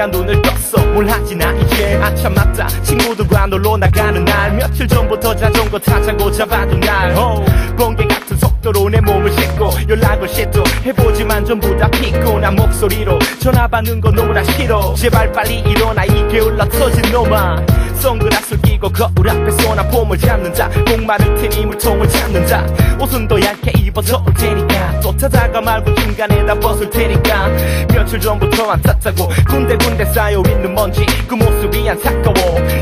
내가 눈을 떴어. 뭘 하지 나 이제 아참 맞다. 친구들과 놀러 나가는 날 며칠 전부터 자전거 타자고 잡아둔 날 번개 같은 속도로 내 몸을 싣고 연락을 시도해보지만 전부 다 피곤한 목소리로 전화 받는 거 너무나 싫어. 제발 빨리 일어나 이게 올라 터진 놈아. 선글라스를 끼고 거울 앞에 소나폼을 잡는다. 목마를 테니 물통을 찾는다. 옷은 더 얇게 입어서 올 테니까 또 타다가 말고 중간에 다 벗을 테니까. 며칠 전부터 안 탔다고 군데군데 쌓여있는 먼지 그 모습이 안타까워.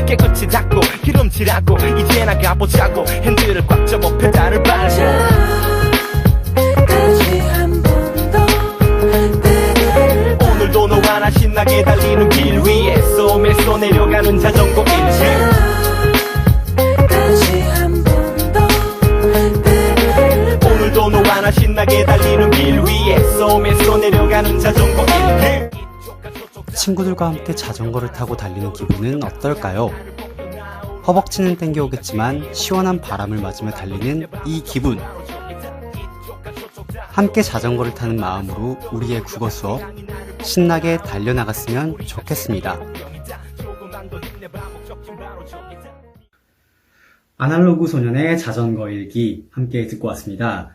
깨끗이 닦고 기름칠하고 이제 나가보자고 핸들을 꽉 잡아 페달을 밟고 오늘도 너와 나 신나게 달리는 길 위에 쏘면서 내려가는 자전거 일체. 오늘도 너와 나 신나게 달리는 길 위에 쏘면서 내려가는 자전거 일체. 친구들과 함께 자전거를 타고 달리는 기분은 어떨까요? 허벅지는 땡겨오겠지만 시원한 바람을 맞으며 달리는 이 기분. 함께 자전거를 타는 마음으로 우리의 국어 수업 신나게 달려나갔으면 좋겠습니다. 아날로그 소년의 자전거 일기 함께 듣고 왔습니다.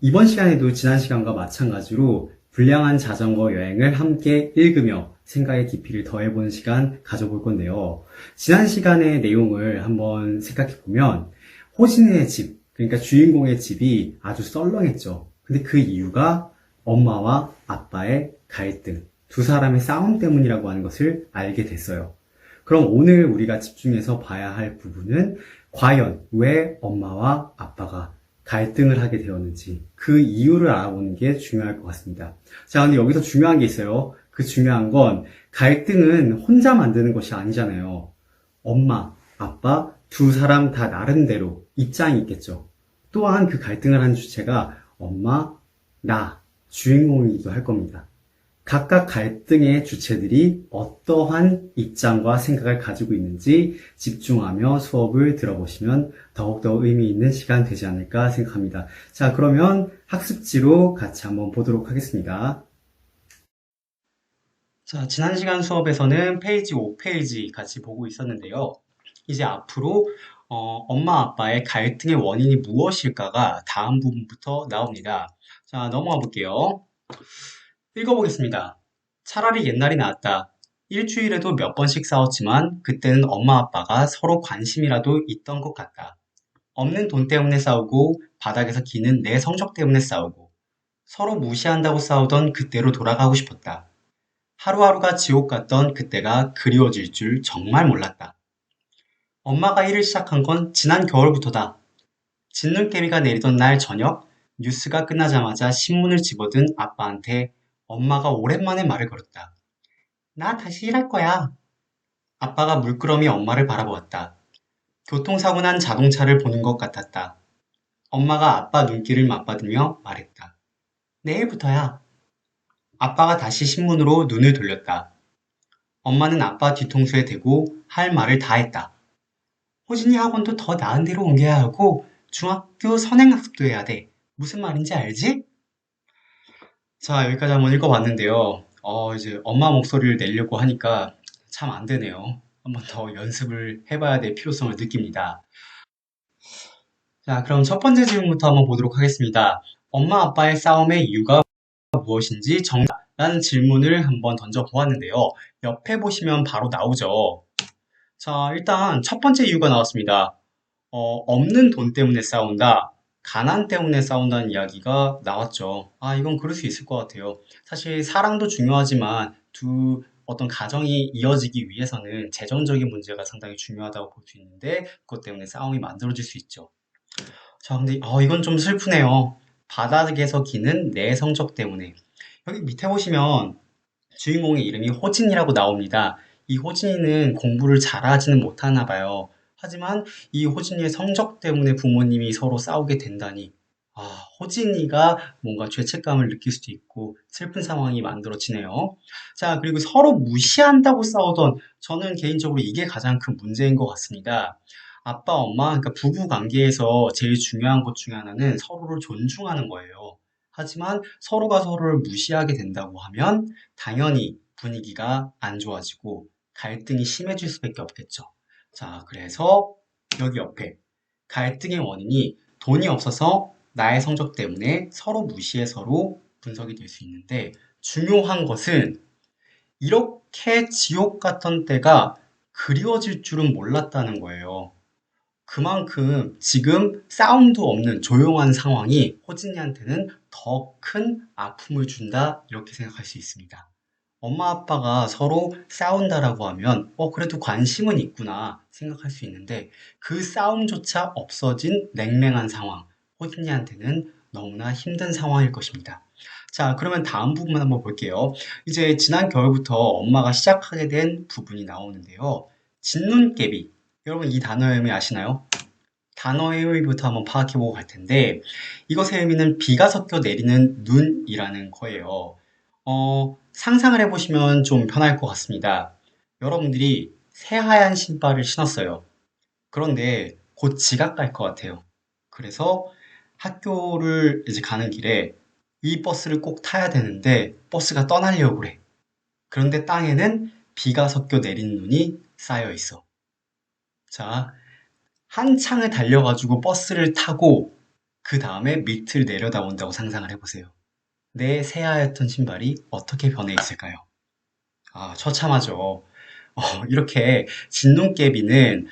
이번 시간에도 지난 시간과 마찬가지로 불량한 자전거 여행을 함께 읽으며 생각의 깊이를 더해보는 시간 가져볼 건데요. 지난 시간의 내용을 한번 생각해보면 호진이의 집, 그러니까 주인공의 집이 아주 썰렁했죠. 근데 그 이유가 엄마와 아빠의 갈등, 두 사람의 싸움 때문이라고 하는 것을 알게 됐어요. 그럼 오늘 우리가 집중해서 봐야 할 부분은 과연 왜 엄마와 아빠가 갈등을 하게 되었는지 그 이유를 알아보는 게 중요할 것 같습니다. 자, 근데 여기서 중요한 게 있어요. 그 중요한 건 갈등은 혼자 만드는 것이 아니잖아요. 엄마, 아빠 두 사람 다 나름대로 입장이 있겠죠. 또한 그 갈등을 하는 주체가 엄마, 나, 주인공이기도 할 겁니다. 각각 갈등의 주체들이 어떠한 입장과 생각을 가지고 있는지 집중하며 수업을 들어보시면 더욱더 의미 있는 시간 되지 않을까 생각합니다. 자, 그러면 학습지로 같이 한번 보도록 하겠습니다. 자, 지난 시간 수업에서는 페이지 5페이지 같이 보고 있었는데요. 이제 앞으로 엄마 아빠의 갈등의 원인이 무엇일까가 다음 부분부터 나옵니다. 자, 넘어가 볼게요. 읽어보겠습니다. 차라리 옛날이 나았다. 일주일에도 몇 번씩 싸웠지만 그때는 엄마 아빠가 서로 관심이라도 있던 것 같다. 없는 돈 때문에 싸우고 바닥에서 기는 내 성적 때문에 싸우고 서로 무시한다고 싸우던 그때로 돌아가고 싶었다. 하루하루가 지옥 같던 그때가 그리워질 줄 정말 몰랐다. 엄마가 일을 시작한 건 지난 겨울부터다. 진눈깨비가 내리던 날 저녁 뉴스가 끝나자마자 신문을 집어든 아빠한테 엄마가 오랜만에 말을 걸었다. 나 다시 일할 거야. 아빠가 물끄러미 엄마를 바라보았다. 교통사고 난 자동차를 보는 것 같았다. 엄마가 아빠 눈길을 맞받으며 말했다. 내일부터야. 아빠가 다시 신문으로 눈을 돌렸다. 엄마는 아빠 뒤통수에 대고 할 말을 다 했다. 호진이 학원도 더 나은 데로 옮겨야 하고 중학교 선행학습도 해야 돼. 무슨 말인지 알지? 자, 여기까지 한번 읽어봤는데요. 이제 엄마 목소리를 내려고 하니까 참 안 되네요. 한번 더 연습을 해봐야 될 필요성을 느낍니다. 자, 그럼 첫 번째 질문부터 한번 보도록 하겠습니다. 엄마 아빠의 싸움의 이유가 무엇인지 정답라는 질문을 한번 던져보았는데요. 옆에 보시면 바로 나오죠. 자, 일단 첫 번째 이유가 나왔습니다. 없는 돈 때문에 싸운다. 가난 때문에 싸운다는 이야기가 나왔죠. 이건 그럴 수 있을 것 같아요. 사실 사랑도 중요하지만 어떤 가정이 이어지기 위해서는 재정적인 문제가 상당히 중요하다고 볼 수 있는데 그것 때문에 싸움이 만들어질 수 있죠. 자, 근데 이건 좀 슬프네요. 바닥에서 기는 내 성적 때문에. 여기 밑에 보시면 주인공의 이름이 호진이라고 나옵니다. 이 호진이는 공부를 잘하지는 못하나 봐요. 하지만 이 호진이의 성적 때문에 부모님이 서로 싸우게 된다니 호진이가 뭔가 죄책감을 느낄 수도 있고 슬픈 상황이 만들어지네요. 자, 그리고 서로 무시한다고 싸우던 저는 개인적으로 이게 가장 큰 문제인 것 같습니다. 아빠, 엄마, 그러니까 부부 관계에서 제일 중요한 것 중에 하나는 서로를 존중하는 거예요. 하지만 서로가 서로를 무시하게 된다고 하면 당연히 분위기가 안 좋아지고 갈등이 심해질 수밖에 없겠죠. 자, 그래서 여기 옆에 갈등의 원인이 돈이 없어서 나의 성적 때문에 서로 무시해서로 분석이 될 수 있는데 중요한 것은 이렇게 지옥 같던 때가 그리워질 줄은 몰랐다는 거예요. 그만큼 지금 싸움도 없는 조용한 상황이 호진이한테는 더 큰 아픔을 준다 이렇게 생각할 수 있습니다. 엄마 아빠가 서로 싸운다라고 하면 그래도 관심은 있구나 생각할 수 있는데 그 싸움조차 없어진 냉랭한 상황 호진이한테는 너무나 힘든 상황일 것입니다. 자, 그러면 다음 부분 한번 볼게요. 이제 지난 겨울부터 엄마가 시작하게 된 부분이 나오는데요. 진눈깨비. 여러분 이 단어의 의미 아시나요? 단어의 의미부터 한번 파악해보고 갈 텐데 이것의 의미는 비가 섞여 내리는 눈이라는 거예요. 상상을 해보시면 좀 편할 것 같습니다. 여러분들이 새하얀 신발을 신었어요. 그런데 곧 지각 갈 것 같아요. 그래서 학교를 이제 가는 길에 이 버스를 꼭 타야 되는데 버스가 떠나려고 그래. 그런데 땅에는 비가 섞여 내린 눈이 쌓여 있어. 자, 한창을 달려가지고 버스를 타고 그 다음에 밑을 내려다본다고 상상을 해보세요. 내 새하얗던 신발이 어떻게 변해 있을까요? 아, 처참하죠. 이렇게 진눈깨비는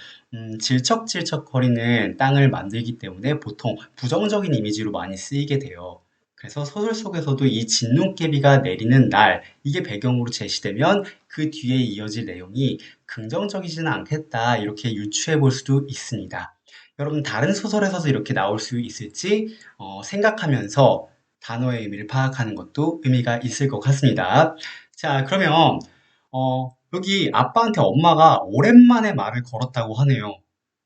질척질척거리는 땅을 만들기 때문에 보통 부정적인 이미지로 많이 쓰이게 돼요. 그래서 소설 속에서도 이 진눈깨비가 내리는 날, 이게 배경으로 제시되면 그 뒤에 이어질 내용이 긍정적이지는 않겠다, 이렇게 유추해 볼 수도 있습니다. 여러분, 다른 소설에서도 이렇게 나올 수 있을지 생각하면서 단어의 의미를 파악하는 것도 의미가 있을 것 같습니다. 자, 그러면 여기 아빠한테 엄마가 오랜만에 말을 걸었다고 하네요.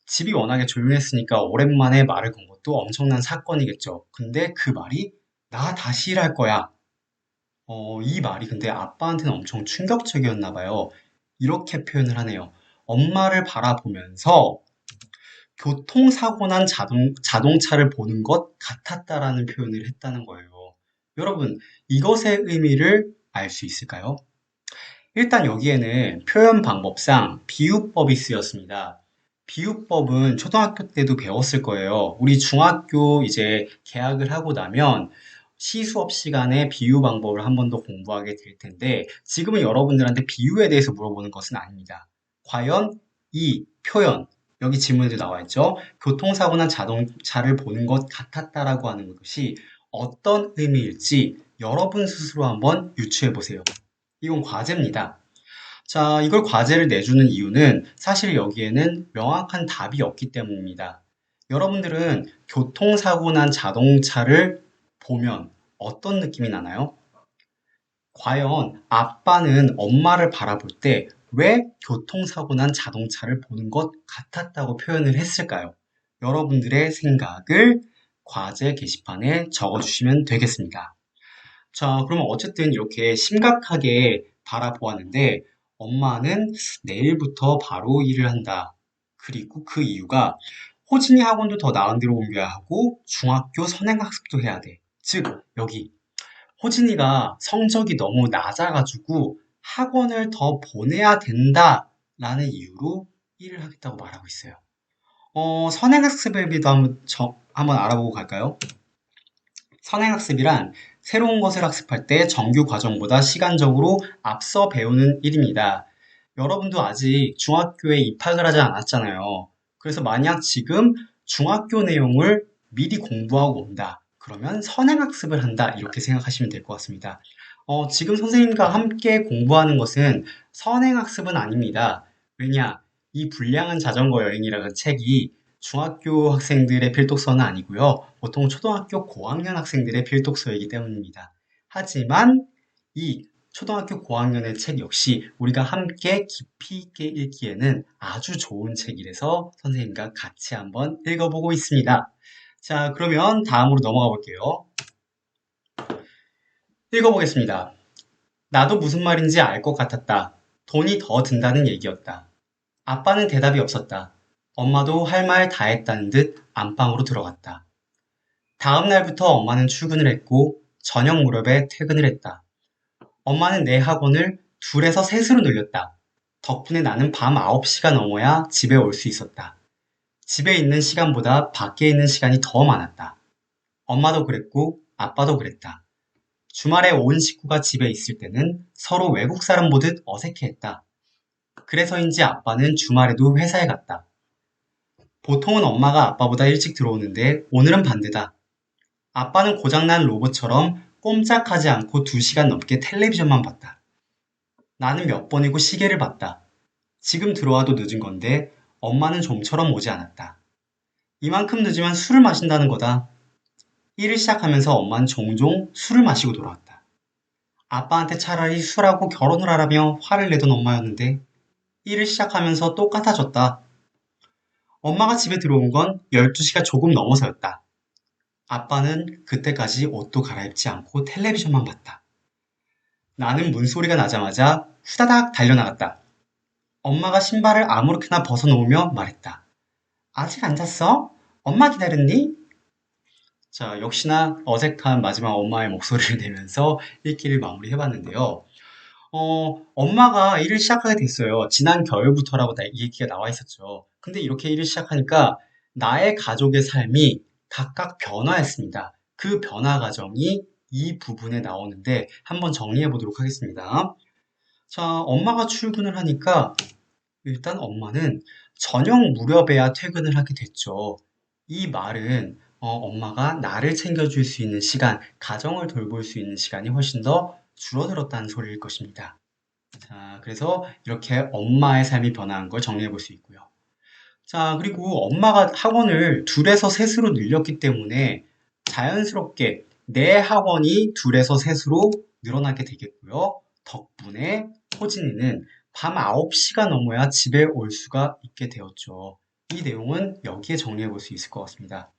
집이 워낙에 조용했으니까 오랜만에 말을 건 것도 엄청난 사건이겠죠. 근데 그 말이 나 다시 일할 거야. 이 말이 근데 아빠한테는 엄청 충격적이었나 봐요. 이렇게 표현을 하네요. 엄마를 바라보면서 교통사고 난 자동차를 보는 것 같았다라는 표현을 했다는 거예요. 여러분, 이것의 의미를 알 수 있을까요? 일단 여기에는 표현 방법상 비유법이 쓰였습니다. 비유법은 초등학교 때도 배웠을 거예요. 우리 중학교 이제 개학을 하고 나면 시수업 시간에 비유 방법을 한 번 더 공부하게 될 텐데 지금은 여러분들한테 비유에 대해서 물어보는 것은 아닙니다. 과연 이 표현, 여기 질문에도 나와 있죠. 교통사고 난 자동차를 보는 것 같았다라고 하는 것이 어떤 의미일지 여러분 스스로 한번 유추해 보세요. 이건 과제입니다. 자, 이걸 과제를 내주는 이유는 사실 여기에는 명확한 답이 없기 때문입니다. 여러분들은 교통사고 난 자동차를 보면 어떤 느낌이 나나요? 과연 아빠는 엄마를 바라볼 때 왜 교통사고 난 자동차를 보는 것 같았다고 표현을 했을까요? 여러분들의 생각을 과제 게시판에 적어주시면 되겠습니다. 자, 그러면 어쨌든 이렇게 심각하게 바라보았는데 엄마는 내일부터 바로 일을 한다. 그리고 그 이유가 호진이 학원도 더 나은 데로 옮겨야 하고 중학교 선행학습도 해야 돼. 즉, 여기 호진이가 성적이 너무 낮아가지고 학원을 더 보내야 된다라는 이유로 일을 하겠다고 말하고 있어요. 선행학습에 대해서 한번 알아보고 갈까요? 선행학습이란 새로운 것을 학습할 때 정규 과정보다 시간적으로 앞서 배우는 일입니다. 여러분도 아직 중학교에 입학을 하지 않았잖아요. 그래서 만약 지금 중학교 내용을 미리 공부하고 온다. 그러면 선행학습을 한다. 이렇게 생각하시면 될 것 같습니다. 지금 선생님과 함께 공부하는 것은 선행학습은 아닙니다. 왜냐? 이 불량한 자전거 여행이라는 책이 중학교 학생들의 필독서는 아니고요. 보통 초등학교 고학년 학생들의 필독서이기 때문입니다. 하지만 이 초등학교 고학년의 책 역시 우리가 함께 깊이 있게 읽기에는 아주 좋은 책이라서 선생님과 같이 한번 읽어보고 있습니다. 자, 그러면 다음으로 넘어가 볼게요. 읽어보겠습니다. 나도 무슨 말인지 알 것 같았다. 돈이 더 든다는 얘기였다. 아빠는 대답이 없었다. 엄마도 할 말 다 했다는 듯 안방으로 들어갔다. 다음 날부터 엄마는 출근을 했고 저녁 무렵에 퇴근을 했다. 엄마는 내 학원을 둘에서 셋으로 늘렸다. 덕분에 나는 밤 9시가 넘어야 집에 올 수 있었다. 집에 있는 시간보다 밖에 있는 시간이 더 많았다. 엄마도 그랬고 아빠도 그랬다. 주말에 온 식구가 집에 있을 때는 서로 외국 사람 보듯 어색해했다. 그래서인지 아빠는 주말에도 회사에 갔다. 보통은 엄마가 아빠보다 일찍 들어오는데 오늘은 반대다. 아빠는 고장난 로봇처럼 꼼짝하지 않고 2시간 넘게 텔레비전만 봤다. 나는 몇 번이고 시계를 봤다. 지금 들어와도 늦은 건데 엄마는 좀처럼 오지 않았다. 이만큼 늦으면 술을 마신다는 거다. 일을 시작하면서 엄마는 종종 술을 마시고 돌아왔다. 아빠한테 차라리 술하고 결혼을 하라며 화를 내던 엄마였는데 일을 시작하면서 똑같아졌다. 엄마가 집에 들어온 건 12시가 조금 넘어서였다. 아빠는 그때까지 옷도 갈아입지 않고 텔레비전만 봤다. 나는 문소리가 나자마자 후다닥 달려나갔다. 엄마가 신발을 아무렇게나 벗어놓으며 말했다. 아직 안 잤어? 엄마 기다렸니? 자, 역시나 어색한 마지막 엄마의 목소리를 내면서 읽기를 마무리해봤는데요. 엄마가 일을 시작하게 됐어요. 지난 겨울부터라고 이 얘기가 나와 있었죠. 근데 이렇게 일을 시작하니까 나의 가족의 삶이 각각 변화했습니다. 그 변화 과정이 이 부분에 나오는데 한번 정리해 보도록 하겠습니다. 자, 엄마가 출근을 하니까 일단 엄마는 저녁 무렵에야 퇴근을 하게 됐죠. 이 말은 엄마가 나를 챙겨줄 수 있는 시간, 가정을 돌볼 수 있는 시간이 훨씬 더 줄어들었다는 소리일 것입니다. 자, 그래서 이렇게 엄마의 삶이 변화한 걸 정리해 볼 수 있고요. 자, 그리고 엄마가 학원을 둘에서 셋으로 늘렸기 때문에 자연스럽게 내 학원이 둘에서 셋으로 늘어나게 되겠고요. 덕분에 호진이는 밤 9시가 넘어야 집에 올 수가 있게 되었죠. 이 내용은 여기에 정리해 볼 수 있을 것 같습니다.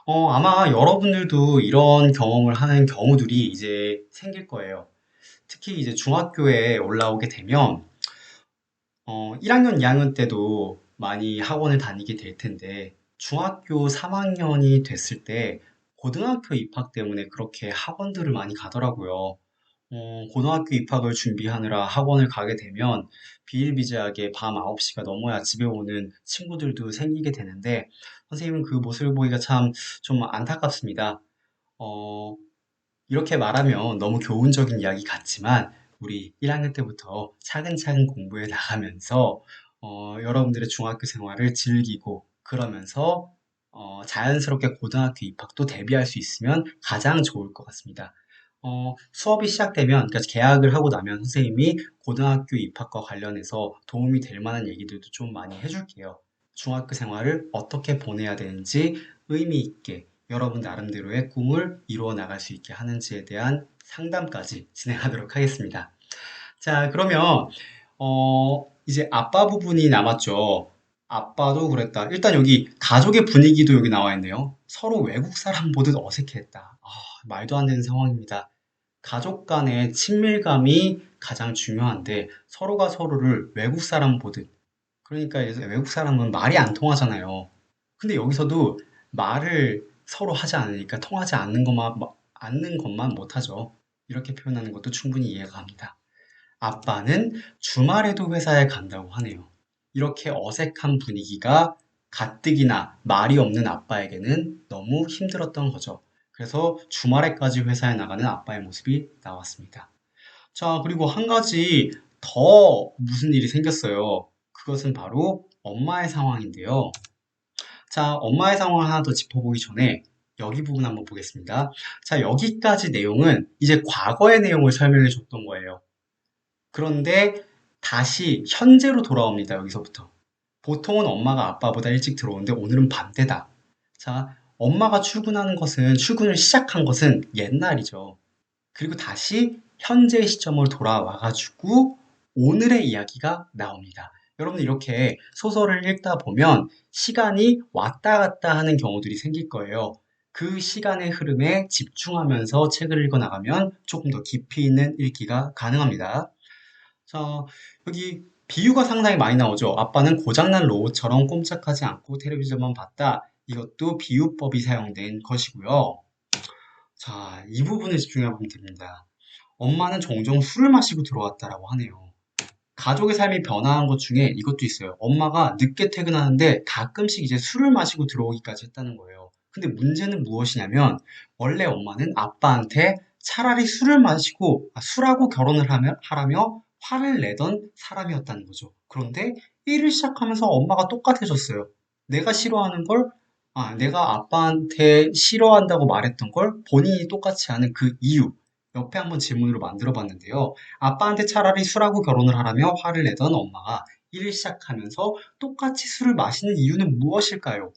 아마 여러분들도 이런 경험을 하는 경우들이 이제 생길 거예요. 특히 이제 중학교에 올라오게 되면 1학년, 2학년 때도 많이 학원을 다니게 될 텐데 중학교 3학년이 됐을 때 고등학교 입학 때문에 그렇게 학원들을 많이 가더라고요. 고등학교 입학을 준비하느라 학원을 가게 되면 비일비재하게 밤 9시가 넘어야 집에 오는 친구들도 생기게 되는데 선생님은 그 모습을 보기가 참 좀 안타깝습니다. 어, 이렇게 말하면 너무 교훈적인 이야기 같지만 우리 1학년 때부터 차근차근 공부해 나가면서 여러분들의 중학교 생활을 즐기고 그러면서 자연스럽게 고등학교 입학도 대비할 수 있으면 가장 좋을 것 같습니다. 수업이 시작되면, 그러니까 개학을 하고 나면 선생님이 고등학교 입학과 관련해서 도움이 될 만한 얘기들도 좀 많이 해줄게요. 중학교 생활을 어떻게 보내야 되는지 의미 있게 여러분 나름대로의 꿈을 이루어 나갈 수 있게 하는지에 대한 상담까지 진행하도록 하겠습니다. 자, 그러면 이제 아빠 부분이 남았죠. 아빠도 그랬다. 일단 여기 가족의 분위기도 여기 나와 있네요. 서로 외국 사람 보듯 어색해했다. 말도 안 되는 상황입니다. 가족 간의 친밀감이 가장 중요한데 서로가 서로를 외국 사람 보듯. 그러니까 이제 외국 사람은 말이 안 통하잖아요. 근데 여기서도 말을 서로 하지 않으니까 통하지 않는 것만 못하죠. 이렇게 표현하는 것도 충분히 이해가 갑니다. 아빠는 주말에도 회사에 간다고 하네요. 이렇게 어색한 분위기가 가뜩이나 말이 없는 아빠에게는 너무 힘들었던 거죠. 그래서 주말에까지 회사에 나가는 아빠의 모습이 나왔습니다. 자, 그리고 한 가지 더 무슨 일이 생겼어요. 그것은 바로 엄마의 상황인데요. 자, 엄마의 상황을 하나 더 짚어보기 전에 여기 부분 한번 보겠습니다. 자, 여기까지 내용은 이제 과거의 내용을 설명해 줬던 거예요. 그런데 다시 현재로 돌아옵니다. 여기서부터. 보통은 엄마가 아빠보다 일찍 들어오는데 오늘은 반대다. 자, 엄마가 출근을 시작한 것은 옛날이죠. 그리고 다시 현재의 시점으로 돌아와가지고 오늘의 이야기가 나옵니다. 여러분 이렇게 소설을 읽다 보면 시간이 왔다 갔다 하는 경우들이 생길 거예요. 그 시간의 흐름에 집중하면서 책을 읽어 나가면 조금 더 깊이 있는 읽기가 가능합니다. 자, 여기 비유가 상당히 많이 나오죠. 아빠는 고장난 로봇처럼 꼼짝하지 않고 텔레비전만 봤다. 이것도 비유법이 사용된 것이고요. 자, 이 부분에 집중해 보면 됩니다. 엄마는 종종 술을 마시고 들어왔다라고 하네요. 가족의 삶이 변화한 것 중에 이것도 있어요. 엄마가 늦게 퇴근하는데 가끔씩 이제 술을 마시고 들어오기까지 했다는 거예요. 근데 문제는 무엇이냐면 원래 엄마는 아빠한테 차라리 술을 마시고 술하고 결혼을 하라며 화를 내던 사람이었다는 거죠. 그런데 일을 시작하면서 엄마가 똑같아졌어요. 내가 싫어하는 걸, 내가 아빠한테 싫어한다고 말했던 걸 본인이 똑같이 하는 그 이유. 옆에 한번 질문으로 만들어 봤는데요. 아빠한테 차라리 술하고 결혼을 하라며 화를 내던 엄마가 일을 시작하면서 똑같이 술을 마시는 이유는 무엇일까요?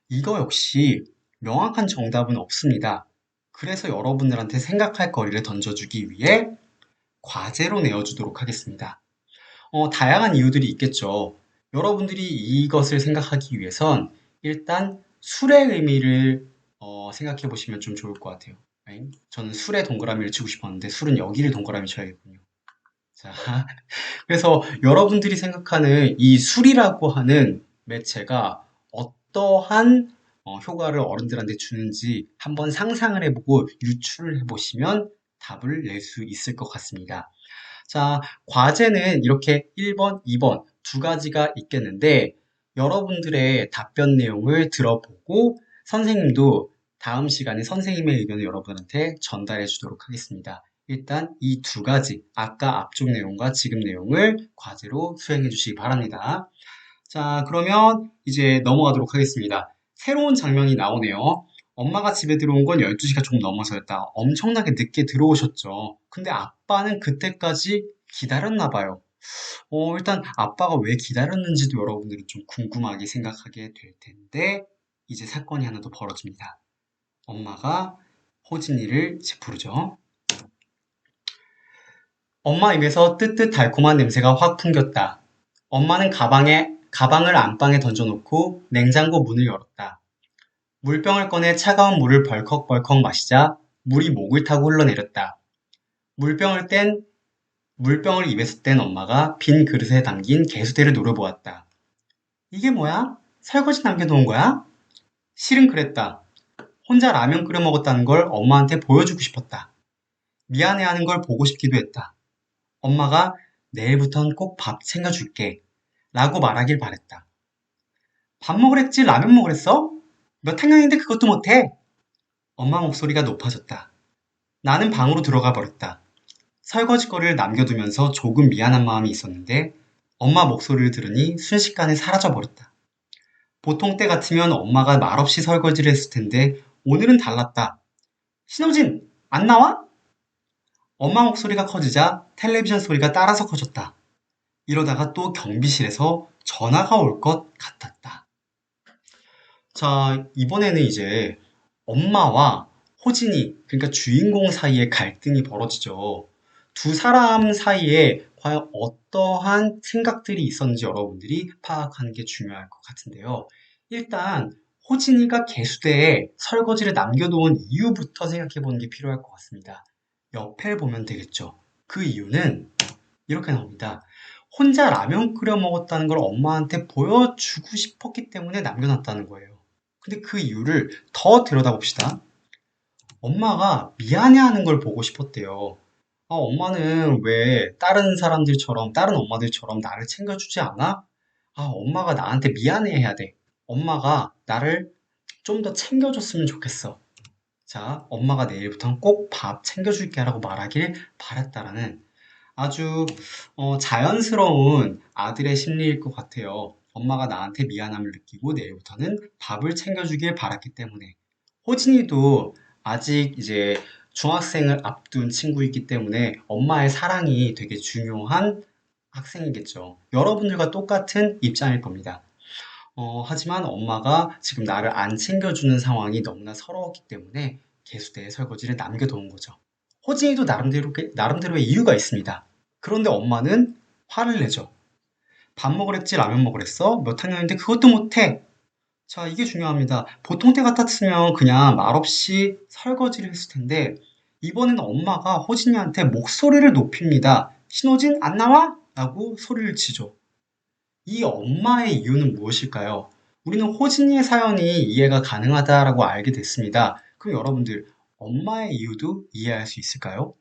이거 역시 명확한 정답은 없습니다. 그래서 여러분들한테 생각할 거리를 던져주기 위해 과제로 내어주도록 하겠습니다. 다양한 이유들이 있겠죠. 여러분들이 이것을 생각하기 위해선 일단 술의 의미를 생각해 보시면 좀 좋을 것 같아요. 저는 술에 동그라미를 치고 싶었는데 술은 여기를 동그라미 쳐야겠군요. 자, 그래서 여러분들이 생각하는 이 술이라고 하는 매체가 어떠한 효과를 어른들한테 주는지 한번 상상을 해보고 유추를 해보시면 답을 낼 수 있을 것 같습니다. 자, 과제는 이렇게 1번, 2번 두 가지가 있겠는데 여러분들의 답변 내용을 들어보고 선생님도 다음 시간에 선생님의 의견을 여러분한테 전달해 주도록 하겠습니다. 일단 이 두 가지, 아까 앞쪽 내용과 지금 내용을 과제로 수행해 주시기 바랍니다. 자, 그러면 이제 넘어가도록 하겠습니다. 새로운 장면이 나오네요. 엄마가 집에 들어온 건 12시가 조금 넘어서였다. 엄청나게 늦게 들어오셨죠. 근데 아빠는 그때까지 기다렸나 봐요. 일단 아빠가 왜 기다렸는지도 여러분들이 좀 궁금하게 생각하게 될 텐데 이제 사건이 하나 더 벌어집니다. 엄마가 호진이를 부르죠. 엄마 입에서 뜨뜻 달콤한 냄새가 확 풍겼다. 엄마는 가방을 안방에 던져놓고 냉장고 문을 열었다. 물병을 꺼내 차가운 물을 벌컥벌컥 마시자 물이 목을 타고 흘러내렸다. 물병을 입에서 뗀 엄마가 빈 그릇에 담긴 개수대를 노려보았다. 이게 뭐야? 설거지 남겨놓은 거야? 실은 그랬다. 혼자 라면 끓여 먹었다는 걸 엄마한테 보여주고 싶었다. 미안해하는 걸 보고 싶기도 했다. 엄마가 내일부턴 꼭 밥 챙겨줄게 라고 말하길 바랬다. 밥 먹으랬지 라면 먹으랬어? 몇 학년인데 그것도 못해? 엄마 목소리가 높아졌다. 나는 방으로 들어가 버렸다. 설거지거리를 남겨두면서 조금 미안한 마음이 있었는데 엄마 목소리를 들으니 순식간에 사라져 버렸다. 보통 때 같으면 엄마가 말없이 설거지를 했을 텐데 오늘은 달랐다. 신호진, 안 나와? 엄마 목소리가 커지자 텔레비전 소리가 따라서 커졌다. 이러다가 또 경비실에서 전화가 올 것 같았다. 자, 이번에는 이제 엄마와 호진이, 그러니까 주인공 사이에 갈등이 벌어지죠. 두 사람 사이에 과연 어떠한 생각들이 있었는지 여러분들이 파악하는 게 중요할 것 같은데요. 일단 호진이가 개수대에 설거지를 남겨놓은 이유부터 생각해 보는 게 필요할 것 같습니다. 옆에 보면 되겠죠. 그 이유는 이렇게 나옵니다. 혼자 라면 끓여 먹었다는 걸 엄마한테 보여주고 싶었기 때문에 남겨놨다는 거예요. 근데 그 이유를 더 들여다봅시다. 엄마가 미안해하는 걸 보고 싶었대요. 엄마는 왜 다른 엄마들처럼 나를 챙겨주지 않아? 엄마가 나한테 미안해해야 돼. 엄마가 나를 좀 더 챙겨줬으면 좋겠어. 자, 엄마가 내일부터는 꼭 밥 챙겨줄게 라고 말하길 바랬다라는 아주 자연스러운 아들의 심리일 것 같아요. 엄마가 나한테 미안함을 느끼고 내일부터는 밥을 챙겨주길 바랐기 때문에. 호진이도 아직 이제 중학생을 앞둔 친구이기 때문에 엄마의 사랑이 되게 중요한 학생이겠죠. 여러분들과 똑같은 입장일 겁니다. 하지만 엄마가 지금 나를 안 챙겨주는 상황이 너무나 서러웠기 때문에 개수대에 설거지를 남겨놓은 거죠. 호진이도 나름대로의 이유가 있습니다. 그런데 엄마는 화를 내죠. 밥 먹으랬지 라면 먹으랬어? 몇 학년인데 그것도 못해? 자, 이게 중요합니다. 보통 때 같았으면 그냥 말없이 설거지를 했을 텐데 이번에는 엄마가 호진이한테 목소리를 높입니다. 신호진 안 나와? 라고 소리를 치죠. 이 엄마의 이유는 무엇일까요? 우리는 호진이의 사연이 이해가 가능하다라고 알게 됐습니다. 그럼 여러분들 엄마의 이유도 이해할 수 있을까요?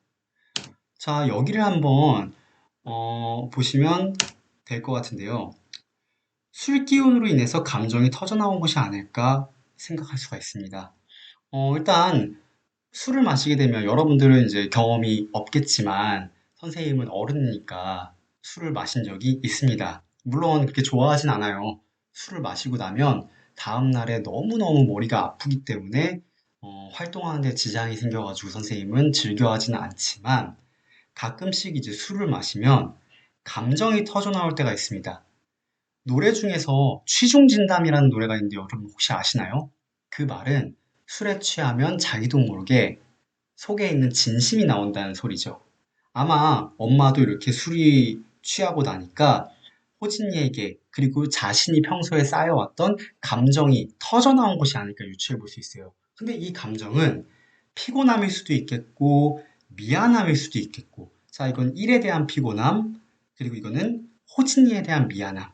자, 여기를 한번 보시면 될 것 같은데요. 술 기운으로 인해서 감정이 터져나온 것이 아닐까 생각할 수가 있습니다. 일단 술을 마시게 되면 여러분들은 이제 경험이 없겠지만 선생님은 어른이니까 술을 마신 적이 있습니다. 물론 그렇게 좋아하진 않아요. 술을 마시고 나면 다음 날에 너무너무 머리가 아프기 때문에 활동하는 데 지장이 생겨가지고 선생님은 즐겨하지는 않지만 가끔씩 이제 술을 마시면 감정이 터져 나올 때가 있습니다. 노래 중에서 취중진담이라는 노래가 있는데 여러분 혹시 아시나요? 그 말은 술에 취하면 자기도 모르게 속에 있는 진심이 나온다는 소리죠. 아마 엄마도 이렇게 술이 취하고 나니까 호진이에게 그리고 자신이 평소에 쌓여왔던 감정이 터져나온 것이 아닐까 유추해 볼 수 있어요. 근데 이 감정은 피곤함일 수도 있겠고 미안함일 수도 있겠고 자 이건 일에 대한 피곤함 그리고 이거는 호진이에 대한 미안함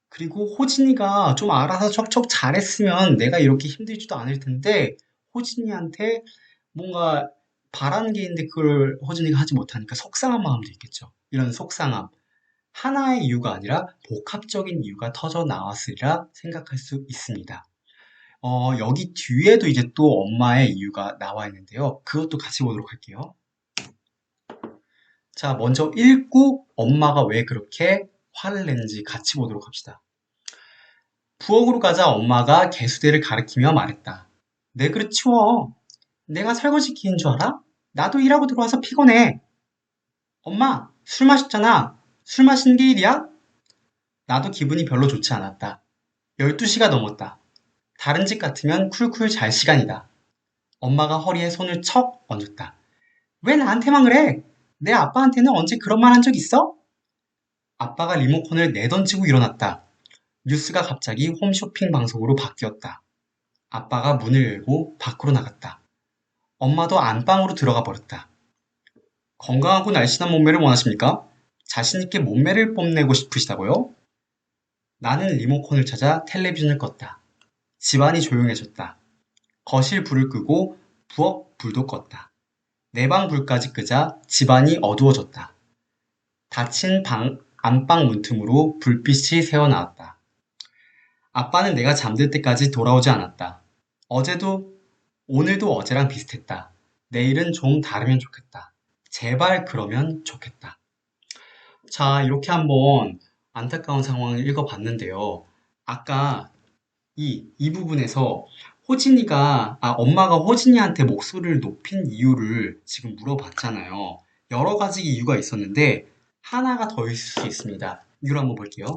그리고 호진이가 좀 알아서 척척 잘했으면 내가 이렇게 힘들지도 않을 텐데 호진이한테 뭔가 바라는 게 있는데 그걸 호진이가 하지 못하니까 속상한 마음도 있겠죠. 이런 속상함. 하나의 이유가 아니라 복합적인 이유가 터져 나왔으리라 생각할 수 있습니다. 여기 뒤에도 이제 또 엄마의 이유가 나와 있는데요. 그것도 같이 보도록 할게요. 자, 먼저 읽고 엄마가 왜 그렇게 화를 냈는지 같이 보도록 합시다. 부엌으로 가자 엄마가 개수대를 가리키며 말했다. 내 그릇 치워. 내가 설거지 기인 줄 알아? 나도 일하고 들어와서 피곤해. 엄마, 술 마셨잖아. 술 마시는 게 일이야? 나도 기분이 별로 좋지 않았다. 12시가 넘었다. 다른 집 같으면 쿨쿨 잘 시간이다. 엄마가 허리에 손을 척 얹었다. 왜 나한테만 그래? 내 아빠한테는 언제 그런 말 한 적 있어? 아빠가 리모컨을 내던지고 일어났다. 뉴스가 갑자기 홈쇼핑 방송으로 바뀌었다. 아빠가 문을 열고 밖으로 나갔다. 엄마도 안방으로 들어가 버렸다. 건강하고 날씬한 몸매를 원하십니까? 자신있게 몸매를 뽐내고 싶으시다고요? 나는 리모컨을 찾아 텔레비전을 껐다. 집안이 조용해졌다. 거실 불을 끄고 부엌 불도 껐다. 내 방 불까지 끄자 집안이 어두워졌다. 닫힌 안방 문틈으로 불빛이 새어나왔다. 아빠는 내가 잠들 때까지 돌아오지 않았다. 어제도, 오늘도 어제랑 비슷했다. 내일은 좀 다르면 좋겠다. 제발 그러면 좋겠다. 자, 이렇게 한번 안타까운 상황을 읽어봤는데요. 아까 이 부분에서 엄마가 호진이한테 목소리를 높인 이유를 지금 물어봤잖아요. 여러 가지 이유가 있었는데, 하나가 더 있을 수 있습니다. 이걸 한번 볼게요.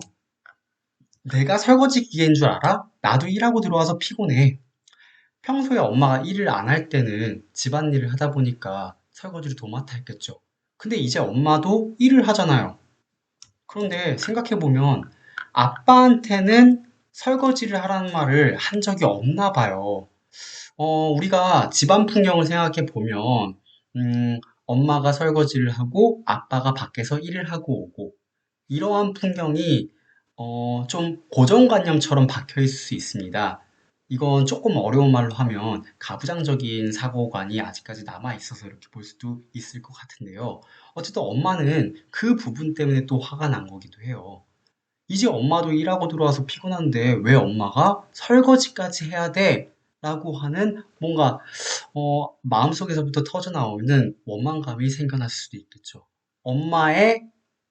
내가 설거지 기계인 줄 알아? 나도 일하고 들어와서 피곤해. 평소에 엄마가 일을 안 할 때는 집안일을 하다 보니까 설거지를 도맡아 했겠죠. 근데 이제 엄마도 일을 하잖아요. 그런데 생각해보면 아빠한테는 설거지를 하라는 말을 한 적이 없나 봐요. 우리가 집안 풍경을 생각해 보면, 엄마가 설거지를 하고 아빠가 밖에서 일을 하고 오고, 이러한 풍경이 좀 고정관념처럼 박혀 있을 수 있습니다. 이건 조금 어려운 말로 하면 가부장적인 사고관이 아직까지 남아 있어서 이렇게 볼 수도 있을 것 같은데요. 어쨌든 엄마는 그 부분 때문에 또 화가 난 거기도 해요. 이제 엄마도 일하고 들어와서 피곤한데 왜 엄마가 설거지까지 해야 돼? 라고 하는 뭔가 마음속에서부터 터져나오는 원망감이 생겨날 수도 있겠죠. 엄마의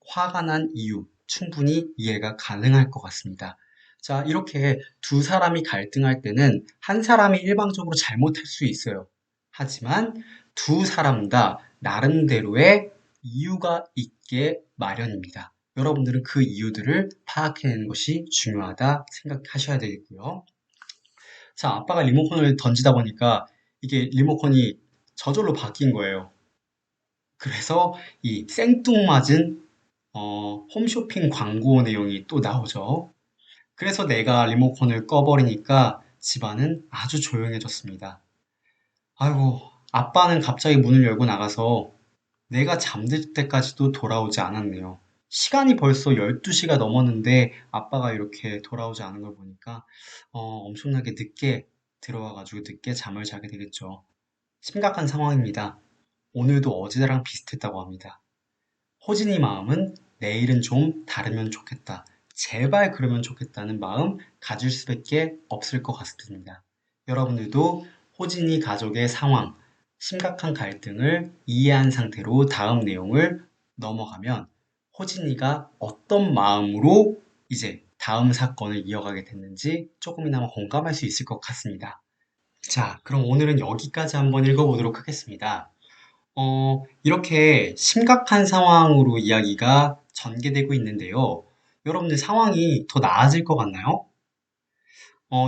화가 난 이유 충분히 이해가 가능할 것 같습니다. 자, 이렇게 두 사람이 갈등할 때는 한 사람이 일방적으로 잘못할 수 있어요. 하지만 두 사람 다 나름대로의 이유가 있게 마련입니다. 여러분들은 그 이유들을 파악해내는 것이 중요하다 생각하셔야 되겠고요. 자, 아빠가 리모컨을 던지다 보니까 이게 리모컨이 저절로 바뀐 거예요. 그래서 이 생뚱맞은 홈쇼핑 광고 내용이 또 나오죠. 그래서 내가 리모컨을 꺼버리니까 집안은 아주 조용해졌습니다. 아이고, 아빠는 갑자기 문을 열고 나가서 내가 잠들 때까지도 돌아오지 않았네요. 시간이 벌써 12시가 넘었는데 아빠가 이렇게 돌아오지 않은 걸 보니까 엄청나게 늦게 들어와가지고 늦게 잠을 자게 되겠죠. 심각한 상황입니다. 오늘도 어제랑 비슷했다고 합니다. 호진이 마음은 내일은 좀 다르면 좋겠다. 제발 그러면 좋겠다는 마음 가질 수밖에 없을 것 같습니다. 여러분들도 호진이 가족의 상황, 심각한 갈등을 이해한 상태로 다음 내용을 넘어가면 호진이가 어떤 마음으로 이제 다음 사건을 이어가게 됐는지 조금이나마 공감할 수 있을 것 같습니다. 자, 그럼 오늘은 여기까지 한번 읽어보도록 하겠습니다. 이렇게 심각한 상황으로 이야기가 전개되고 있는데요. 여러분들 상황이 더 나아질 것 같나요?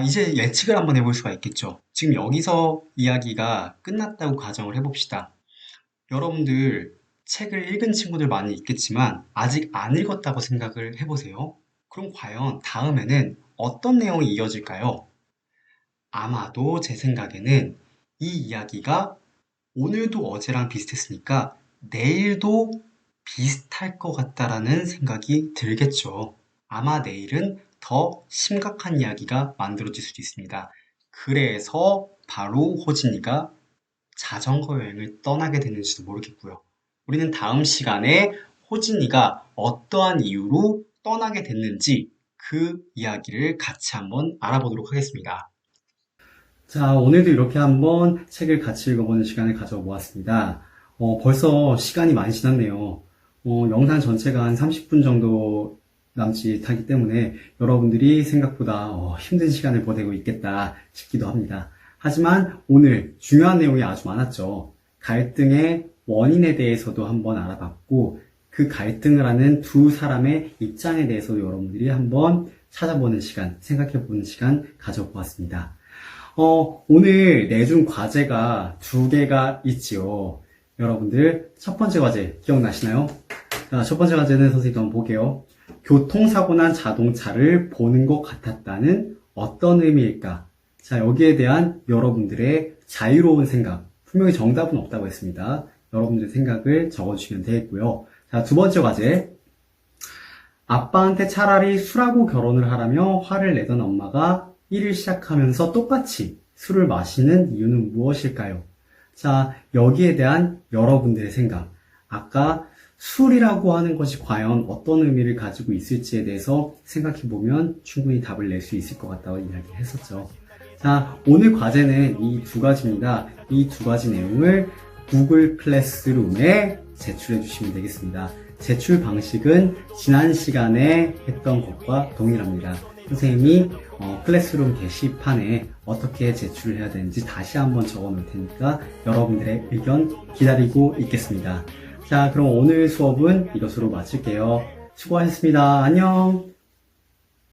이제 예측을 한번 해볼 수가 있겠죠. 지금 여기서 이야기가 끝났다고 가정을 해봅시다. 여러분들 책을 읽은 친구들 많이 있겠지만 아직 안 읽었다고 생각을 해보세요. 그럼 과연 다음에는 어떤 내용이 이어질까요? 아마도 제 생각에는 이 이야기가 오늘도 어제랑 비슷했으니까 내일도 비슷할 것 같다라는 생각이 들겠죠. 아마 내일은 더 심각한 이야기가 만들어질 수도 있습니다. 그래서 바로 호진이가 자전거 여행을 떠나게 되는지도 모르겠고요. 우리는 다음 시간에 호진이가 어떠한 이유로 떠나게 됐는지 그 이야기를 같이 한번 알아보도록 하겠습니다. 자, 오늘도 이렇게 한번 책을 같이 읽어보는 시간을 가져보았습니다. 벌써 시간이 많이 지났네요. 영상 전체가 한 30분 정도 남짓하기 때문에 여러분들이 생각보다 힘든 시간을 보내고 있겠다 싶기도 합니다. 하지만 오늘 중요한 내용이 아주 많았죠. 갈등의 원인에 대해서도 한번 알아봤고 그 갈등을 하는 두 사람의 입장에 대해서도 여러분들이 한번 찾아보는 시간, 생각해보는 시간 가져보았습니다. 오늘 내준 과제가 두 개가 있지요. 여러분들 첫 번째 과제 기억나시나요? 자, 첫 번째 과제는 선생님 한번 볼게요. 교통사고 난 자동차를 보는 것 같았다는 어떤 의미일까? 자, 여기에 대한 여러분들의 자유로운 생각, 분명히 정답은 없다고 했습니다. 여러분들의 생각을 적어주시면 되겠고요. 자, 두 번째 과제. 아빠한테 차라리 술하고 결혼을 하라며 화를 내던 엄마가 일을 시작하면서 똑같이 술을 마시는 이유는 무엇일까요? 자, 여기에 대한 여러분들의 생각. 아까 술이라고 하는 것이 과연 어떤 의미를 가지고 있을지에 대해서 생각해보면 충분히 답을 낼 수 있을 것 같다고 이야기했었죠. 자, 오늘 과제는 이 두 가지입니다. 이 두 가지 내용을 구글 클래스룸에 제출해 주시면 되겠습니다. 제출 방식은 지난 시간에 했던 것과 동일합니다. 선생님이 클래스룸 게시판에 어떻게 제출을 해야 되는지 다시 한번 적어 놓을 테니까 여러분들의 의견 기다리고 있겠습니다. 자, 그럼 오늘 수업은 이것으로 마칠게요. 수고하셨습니다. 안녕!